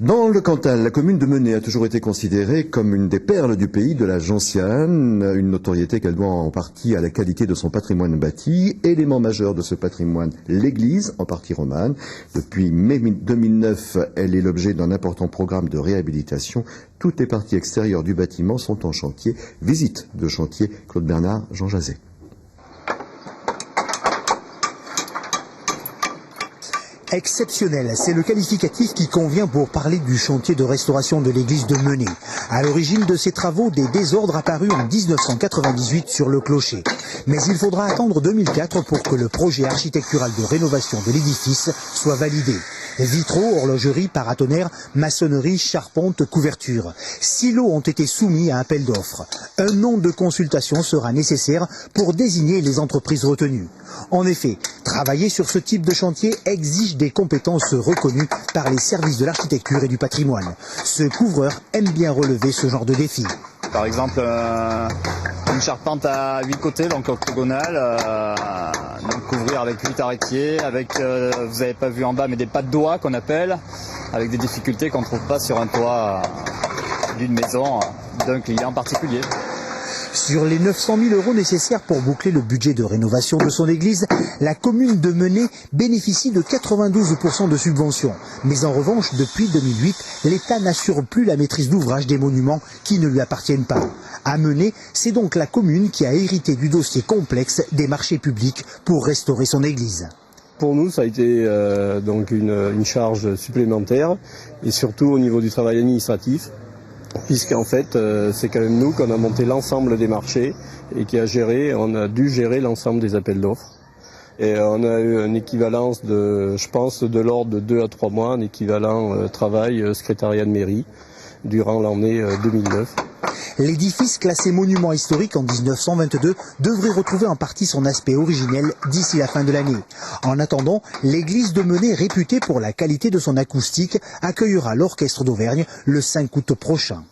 Dans le Cantal, la commune de Menez a toujours été considérée comme une des perles du pays de la gentiane, une notoriété qu'elle doit en partie à la qualité de son patrimoine bâti. Élément majeur de ce patrimoine, l'église, en partie romane. Depuis mai 2009, elle est l'objet d'un important programme de réhabilitation. Toutes les parties extérieures du bâtiment sont en chantier. Visite de chantier, Claude Bernard, Jean Jazet. Exceptionnel, c'est le qualificatif qui convient pour parler du chantier de restauration de l'église de Menez. À l'origine de ces travaux, des désordres apparus en 1998 sur le clocher. Mais il faudra attendre 2004 pour que le projet architectural de rénovation de l'édifice soit validé. Vitraux, horlogerie, paratonnerre, maçonnerie, charpente, couverture. 6 lots ont été soumis à appel d'offres. Un nom de consultation sera nécessaire pour désigner les entreprises retenues. En effet, travailler sur ce type de chantier exige des compétences reconnues par les services de l'architecture et du patrimoine. Ce couvreur aime bien relever ce genre de défi. Par exemple, une charpente à 8 côtés, donc octogonale, donc couvrir avec 8 arrêtiers, avec, vous n'avez pas vu en bas, mais des pas de doigts qu'on appelle, avec des difficultés qu'on ne trouve pas sur un toit d'une maison d'un client particulier. Sur les 900 000 € nécessaires pour boucler le budget de rénovation de son église, la commune de Menez bénéficie de 92% de subventions. Mais en revanche, depuis 2008, l'État n'assure plus la maîtrise d'ouvrage des monuments qui ne lui appartiennent pas. À Menez, c'est donc la commune qui a hérité du dossier complexe des marchés publics pour restaurer son église. Pour nous, ça a été donc une charge supplémentaire, et surtout au niveau du travail administratif, puisqu'en fait, c'est quand même nous qu'on a monté l'ensemble des marchés et on a dû gérer l'ensemble des appels d'offres. Et on a eu une équivalence de, je pense, de l'ordre de 2 à 3 mois, un équivalent travail secrétariat de mairie durant l'année 2009. L'édifice classé monument historique en 1922 devrait retrouver en partie son aspect originel d'ici la fin de l'année. En attendant, l'église de Menez, réputée pour la qualité de son acoustique, accueillera l'Orchestre d'Auvergne le 5 août prochain.